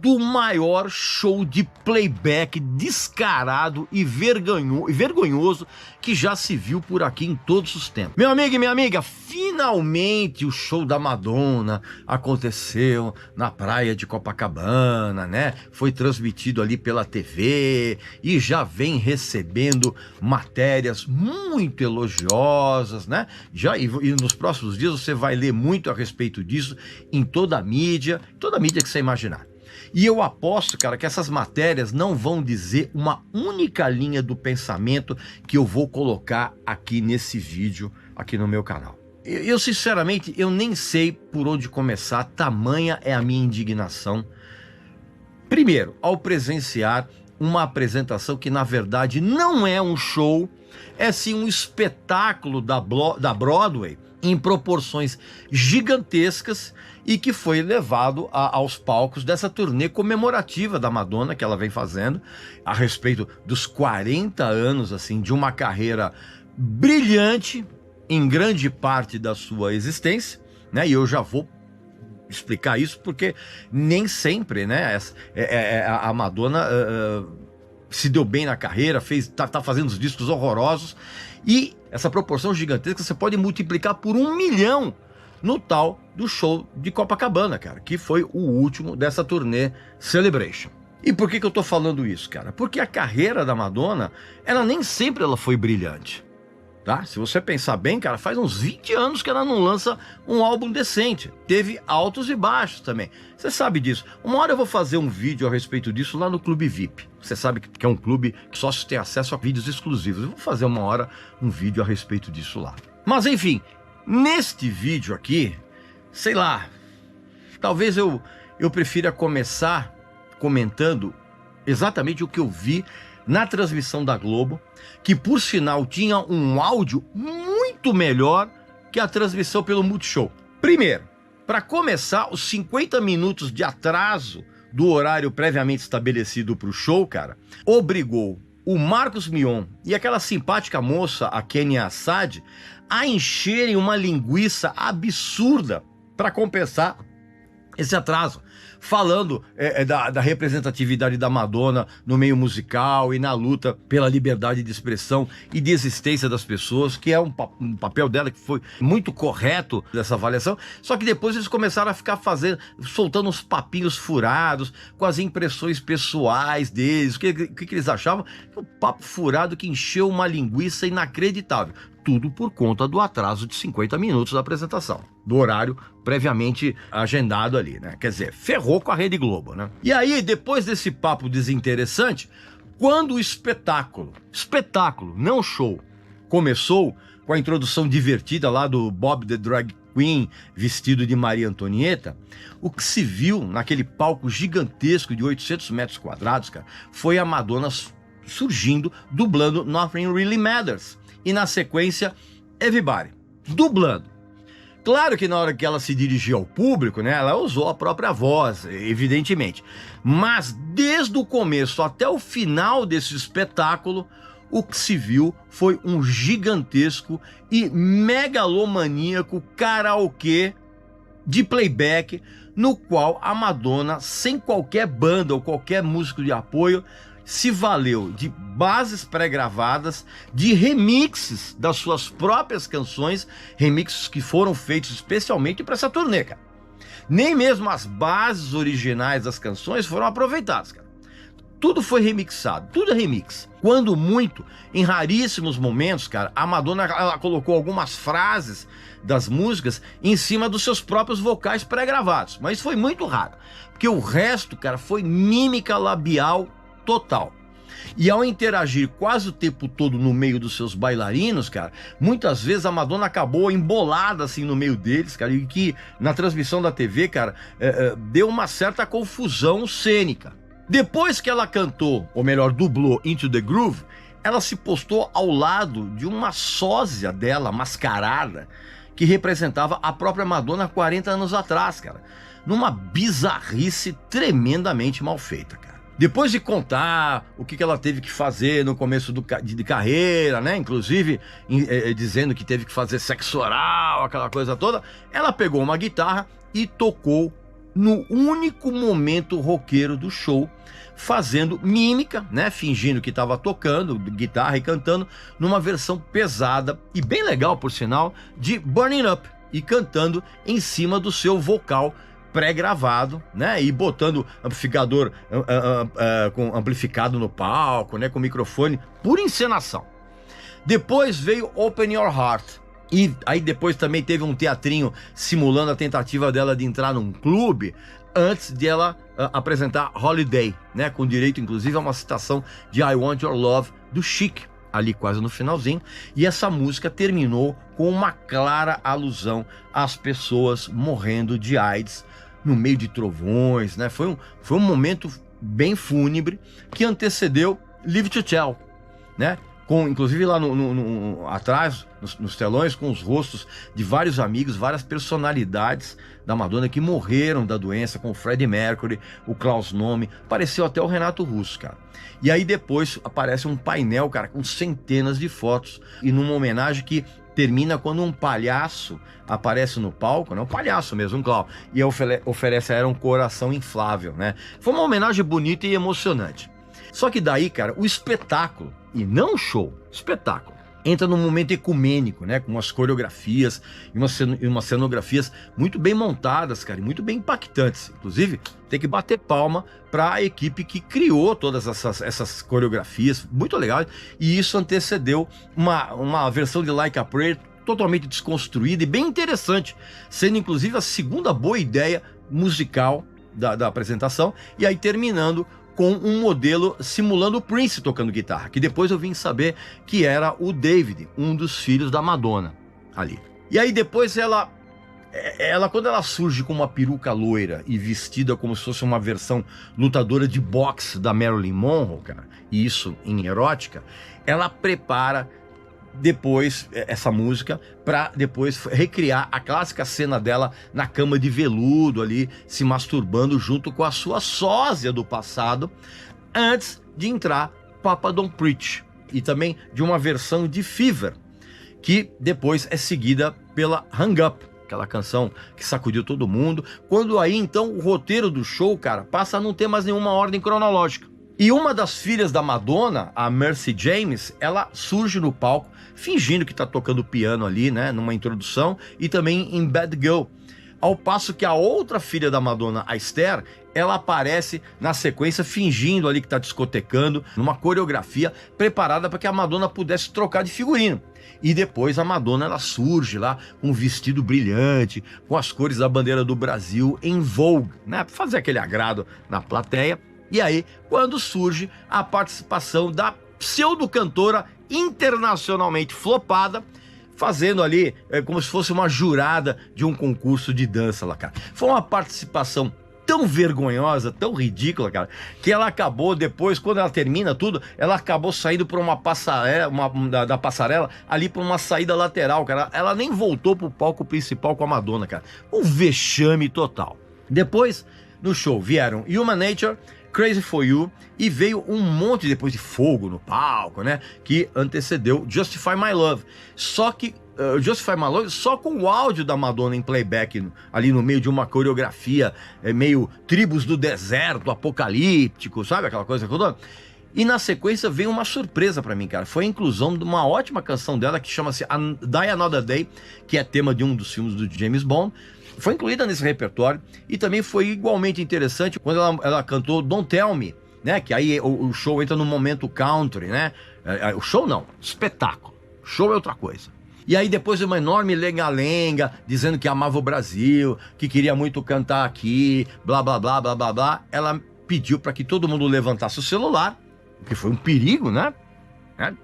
do maior show de playback descarado e vergonhoso que já se viu por aqui em todos os tempos. Meu amigo e minha amiga, finalmente o show da Madonna aconteceu na praia de Copacabana, né? Foi transmitido ali pela TV e já vem recebendo matérias muito elogiosas, né? E nos próximos dias você vai ler muito a respeito disso em toda a mídia que você imaginar. E eu aposto, cara, que essas matérias não vão dizer uma única linha do pensamento que eu vou colocar aqui nesse vídeo, aqui no meu canal. Eu sinceramente, eu nem sei por onde começar, tamanha é a minha indignação. Primeiro, ao presenciar uma apresentação que na verdade não é um show, é sim um espetáculo da Broadway em proporções gigantescas e que foi levado aos palcos dessa turnê comemorativa da Madonna que ela vem fazendo a respeito dos 40 anos assim de uma carreira brilhante em grande parte da sua existência, né? E eu já vou explicar isso porque nem sempre, né, a Madonna se deu bem na carreira, tá fazendo os discos horrorosos, e essa proporção gigantesca você pode multiplicar por 1 milhão no tal do show de Copacabana, cara, que foi o último dessa turnê Celebration. E por que eu tô falando isso, cara? Porque a carreira da Madonna, ela nem sempre foi brilhante, tá? Se você pensar bem, cara, faz uns 20 anos que ela não lança um álbum decente. Teve altos e baixos também. Você sabe disso. Uma hora eu vou fazer um vídeo a respeito disso lá no Clube VIP. Você sabe que é um clube que só se tem acesso a vídeos exclusivos. Eu vou fazer uma hora um vídeo a respeito disso lá. Mas enfim, neste vídeo aqui, sei lá, talvez eu prefira começar comentando exatamente o que eu vi na transmissão da Globo, que por sinal tinha um áudio muito melhor que a transmissão pelo Multishow. Primeiro, para começar, os 50 minutos de atraso do horário previamente estabelecido para o show, cara, obrigou o Marcos Mion e aquela simpática moça, a Kenya Assad, a encherem uma linguiça absurda para compensar esse atraso, falando da representatividade da Madonna no meio musical e na luta pela liberdade de expressão e de existência das pessoas, que é um papel dela que foi muito correto dessa avaliação, só que depois eles começaram a ficar soltando uns papinhos furados com as impressões pessoais deles, o que eles achavam, um papo furado que encheu uma linguiça inacreditável. Tudo por conta do atraso de 50 minutos da apresentação, do horário previamente agendado ali, né? Quer dizer, ferrou com a Rede Globo, né? E aí, depois desse papo desinteressante, quando o espetáculo, não show, começou com a introdução divertida lá do Bob the Drag Queen vestido de Maria Antonieta, o que se viu naquele palco gigantesco de 800 metros quadrados, cara, foi a Madonna surgindo, dublando Nothing Really Matters. E na sequência, Everybody, dublando. Claro que na hora que ela se dirigiu ao público, né, ela usou a própria voz, evidentemente. Mas desde o começo até o final desse espetáculo, o que se viu foi um gigantesco e megalomaníaco karaokê de playback, no qual a Madonna, sem qualquer banda ou qualquer músico de apoio, se valeu de bases pré-gravadas, de remixes das suas próprias canções, remixes que foram feitos especialmente para essa turnê, cara. Nem mesmo as bases originais das canções foram aproveitadas, cara. Tudo foi remixado, tudo é remix. Quando muito, em raríssimos momentos, cara, a Madonna ela colocou algumas frases das músicas em cima dos seus próprios vocais pré-gravados, mas foi muito raro, porque o resto, cara, foi mímica labial total. E ao interagir quase o tempo todo no meio dos seus bailarinos, cara, muitas vezes a Madonna acabou embolada assim no meio deles, cara, e que na transmissão da TV, cara, deu uma certa confusão cênica. Depois que ela cantou, ou melhor, dublou Into the Groove, ela se postou ao lado de uma sósia dela, mascarada, que representava a própria Madonna 40 anos atrás, cara, numa bizarrice tremendamente mal feita, cara. Depois de contar o que ela teve que fazer no começo de carreira, né? Inclusive dizendo que teve que fazer sexo oral, aquela coisa toda, ela pegou uma guitarra e tocou no único momento roqueiro do show, fazendo mímica, né, fingindo que estava tocando guitarra e cantando numa versão pesada e bem legal, por sinal, de Burning Up, e cantando em cima do seu vocal pré-gravado, né, e botando amplificador com amplificado no palco, né, com microfone, por encenação. Depois veio Open Your Heart, e aí depois também teve um teatrinho simulando a tentativa dela de entrar num clube, antes de ela apresentar Holiday, né, com direito inclusive a uma citação de I Want Your Love do Chic, ali quase no finalzinho, e essa música terminou com uma clara alusão às pessoas morrendo de AIDS no meio de trovões, né? Foi um momento bem fúnebre que antecedeu Live to Tell, né? Com, inclusive lá atrás, nos telões, com os rostos de vários amigos, várias personalidades da Madonna que morreram da doença, com o Freddie Mercury, o Klaus Nomi, apareceu até o Renato Russo, cara. E aí depois aparece um painel, cara, com centenas de fotos, e numa homenagem que termina quando um palhaço aparece no palco, né? Um palhaço mesmo, um clown, e oferece a ela um coração inflável, né? Foi uma homenagem bonita e emocionante. Só que daí, cara, o espetáculo, e não o show, espetáculo, entra num momento ecumênico, né? Com umas coreografias e umas cenografias muito bem montadas, cara, e muito bem impactantes. Inclusive, tem que bater palma para a equipe que criou todas essas coreografias, muito legal. E isso antecedeu uma versão de Like a Prayer totalmente desconstruída e bem interessante, sendo inclusive a segunda boa ideia musical da apresentação, e aí terminando com um modelo simulando o Prince tocando guitarra, que depois eu vim saber que era o David, um dos filhos da Madonna ali. E aí depois ela quando ela surge com uma peruca loira e vestida como se fosse uma versão lutadora de boxe da Marilyn Monroe, cara, e isso em erótica, ela prepara depois essa música para depois recriar a clássica cena dela na cama de veludo ali, se masturbando junto com a sua sósia do passado, antes de entrar Papa Don't Preach, e também de uma versão de Fever, que depois é seguida pela Hang Up, aquela canção que sacudiu todo mundo, quando aí então o roteiro do show, cara, passa a não ter mais nenhuma ordem cronológica. E uma das filhas da Madonna, a Mercy James, ela surge no palco fingindo que tá tocando piano ali, né, numa introdução, e também em Bad Girl. Ao passo que a outra filha da Madonna, a Esther, ela aparece na sequência fingindo ali que tá discotecando, numa coreografia preparada para que a Madonna pudesse trocar de figurino. E depois a Madonna, ela surge lá com um vestido brilhante, com as cores da bandeira do Brasil em vogue, né, para fazer aquele agrado na plateia. E aí, quando surge a participação da pseudo-cantora internacionalmente flopada, fazendo ali como se fosse uma jurada de um concurso de dança lá, cara. Foi uma participação tão vergonhosa, tão ridícula, cara, que ela acabou depois, quando ela termina tudo, ela acabou saindo por uma passarela, da passarela, ali por uma saída lateral, cara. Ela nem voltou pro palco principal com a Madonna, cara. Um vexame total. Depois, no show, vieram Human Nature, Crazy For You, e veio um monte depois de fogo no palco, né, que antecedeu Justify My Love. Só que Justify My Love só com o áudio da Madonna em playback, ali no meio de uma coreografia meio Tribos do Deserto, apocalíptico, sabe aquela coisa toda? E na sequência veio uma surpresa pra mim, cara. Foi a inclusão de uma ótima canção dela que chama-se Die Another Day, que é tema de um dos filmes do James Bond. Foi incluída nesse repertório, e também foi igualmente interessante quando ela cantou Don't Tell Me, né? Que aí o show entra no momento country, né? O show não, espetáculo. Show é outra coisa. E aí depois de uma enorme lenga-lenga, dizendo que amava o Brasil, que queria muito cantar aqui, blá, blá, blá, blá, blá, blá, ela pediu para que todo mundo levantasse o celular, o que foi um perigo, né?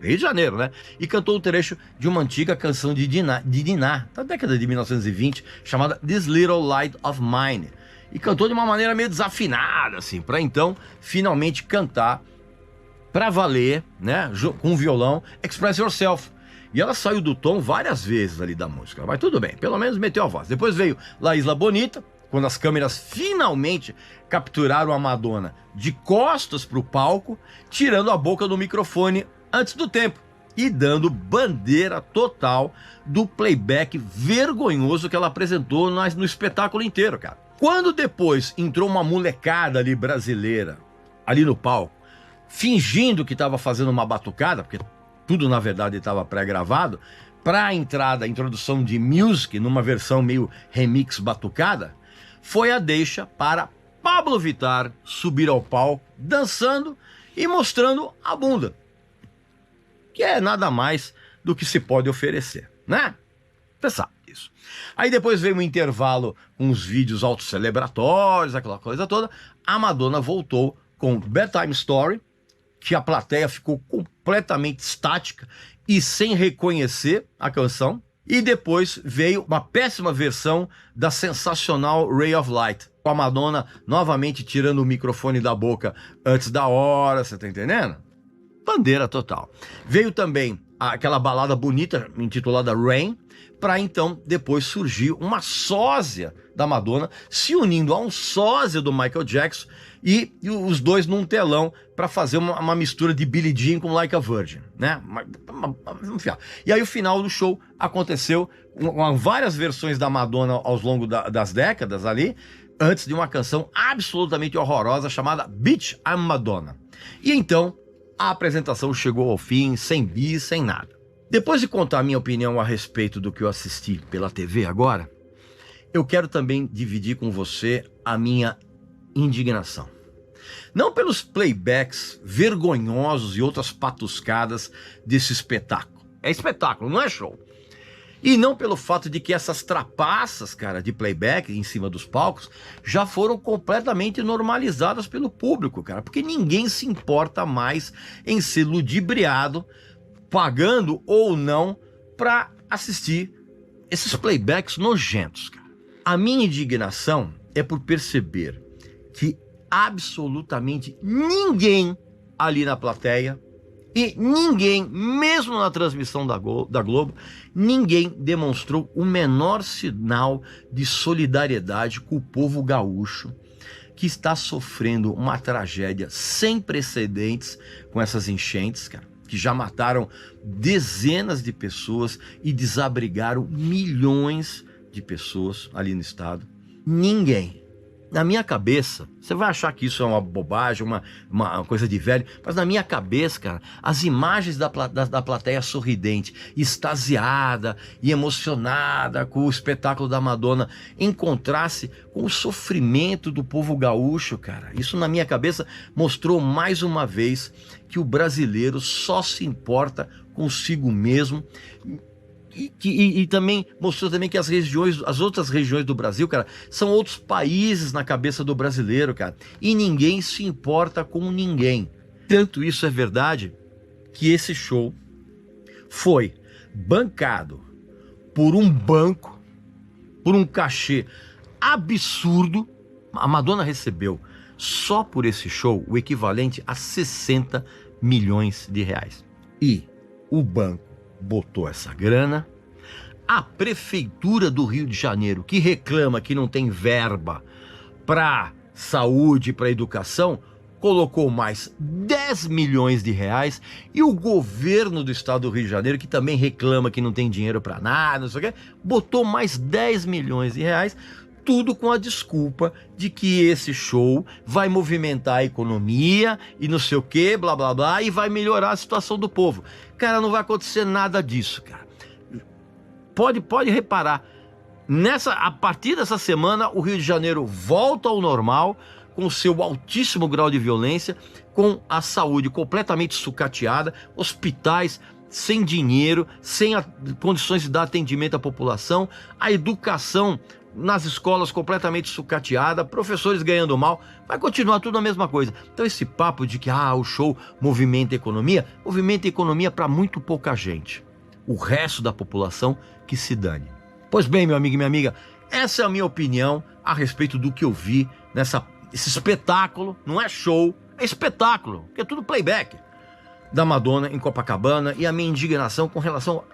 Rio de Janeiro, né? E cantou um trecho de uma antiga canção de Diná, da década de 1920, chamada This Little Light of Mine. E cantou de uma maneira meio desafinada, assim, para então finalmente cantar pra valer, né? Com o violão, Express Yourself. E ela saiu do tom várias vezes ali da música, mas tudo bem, pelo menos meteu a voz. Depois veio La Isla Bonita, quando as câmeras finalmente capturaram a Madonna de costas pro palco, tirando a boca do microfone antes do tempo e dando bandeira total do playback vergonhoso que ela apresentou no espetáculo inteiro, cara. Quando depois entrou uma molecada ali brasileira, ali no palco, fingindo que estava fazendo uma batucada, porque tudo na verdade estava pré-gravado, para a introdução de Music, numa versão meio remix batucada, foi a deixa para Pablo Vittar subir ao palco, dançando e mostrando a bunda, que é nada mais do que se pode oferecer, né? Você sabe disso. Aí depois veio um intervalo com os vídeos autocelebratórios, aquela coisa toda. A Madonna voltou com Bedtime Story, que a plateia ficou completamente estática e sem reconhecer a canção. E depois veio uma péssima versão da sensacional Ray of Light, com a Madonna novamente tirando o microfone da boca antes da hora, você tá entendendo? Bandeira total. Veio também aquela balada bonita intitulada Rain, para então depois surgir uma sósia da Madonna se unindo a um sósia do Michael Jackson e os dois num telão para fazer uma mistura de Billie Jean com Like a Virgin, né? E aí o final do show aconteceu com várias versões da Madonna ao longo das décadas ali, antes de uma canção absolutamente horrorosa chamada Bitch, I'm Madonna. E então a apresentação chegou ao fim, sem bis, sem nada. Depois de contar a minha opinião a respeito do que eu assisti pela TV agora, eu quero também dividir com você a minha indignação. Não pelos playbacks vergonhosos e outras patuscadas desse espetáculo. É espetáculo, não é show. E não pelo fato de que essas trapaças, cara, de playback em cima dos palcos já foram completamente normalizadas pelo público, cara. Porque ninguém se importa mais em ser ludibriado, pagando ou não, para assistir esses playbacks nojentos, cara. A minha indignação é por perceber que absolutamente ninguém ali na plateia e ninguém, mesmo na transmissão da Globo, ninguém demonstrou o menor sinal de solidariedade com o povo gaúcho, que está sofrendo uma tragédia sem precedentes com essas enchentes, cara, que já mataram dezenas de pessoas e desabrigaram milhões de pessoas ali no estado. Ninguém. Na minha cabeça, você vai achar que isso é uma bobagem, uma coisa de velho, mas na minha cabeça, cara, as imagens da plateia sorridente, extasiada e emocionada com o espetáculo da Madonna, em contraste com o sofrimento do povo gaúcho, cara. Isso na minha cabeça mostrou mais uma vez que o brasileiro só se importa consigo mesmo. E também mostrou também que as outras regiões do Brasil, cara, são outros países na cabeça do brasileiro, cara. E ninguém se importa com ninguém. Tanto isso é verdade que esse show foi bancado por um banco, por um cachê absurdo. A Madonna recebeu só por esse show o equivalente a 60 milhões de reais. E o banco botou essa grana. A prefeitura do Rio de Janeiro, que reclama que não tem verba para saúde, para educação, colocou mais 10 milhões de reais. E o governo do estado do Rio de Janeiro, que também reclama que não tem dinheiro para nada, não sei o quê, botou mais 10 milhões de reais, tudo com a desculpa de que esse show vai movimentar a economia e não sei o que, blá blá blá, e vai melhorar a situação do povo. Cara, não vai acontecer nada disso, cara. Pode reparar, a partir dessa semana o Rio de Janeiro volta ao normal, com seu altíssimo grau de violência, com a saúde completamente sucateada, hospitais sem dinheiro, sem condições de dar atendimento à população, a educação nas escolas completamente sucateada, professores ganhando mal, vai continuar tudo a mesma coisa. Então esse papo de que o show movimenta a economia para muito pouca gente. O resto da população que se dane. Pois bem, meu amigo e minha amiga, essa é a minha opinião a respeito do que eu vi esse espetáculo. Não é show, é espetáculo, que é tudo playback da Madonna em Copacabana, e a minha indignação com relação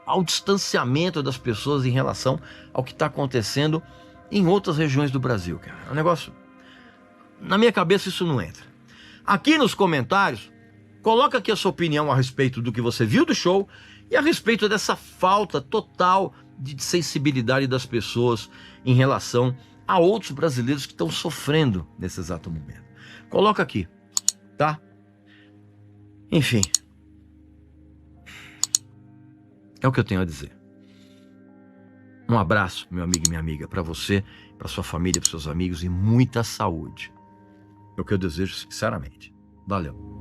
ao distanciamento das pessoas em relação ao que está acontecendo em outras regiões do Brasil, cara. É um negócio... Na minha cabeça isso não entra. Aqui nos comentários, coloca aqui a sua opinião a respeito do que você viu do show e a respeito dessa falta total de sensibilidade das pessoas em relação a outros brasileiros que estão sofrendo nesse exato momento. Coloca aqui, tá? Enfim, é o que eu tenho a dizer. Um abraço, meu amigo e minha amiga, para você, para sua família, para seus amigos e muita saúde. É o que eu desejo sinceramente. Valeu.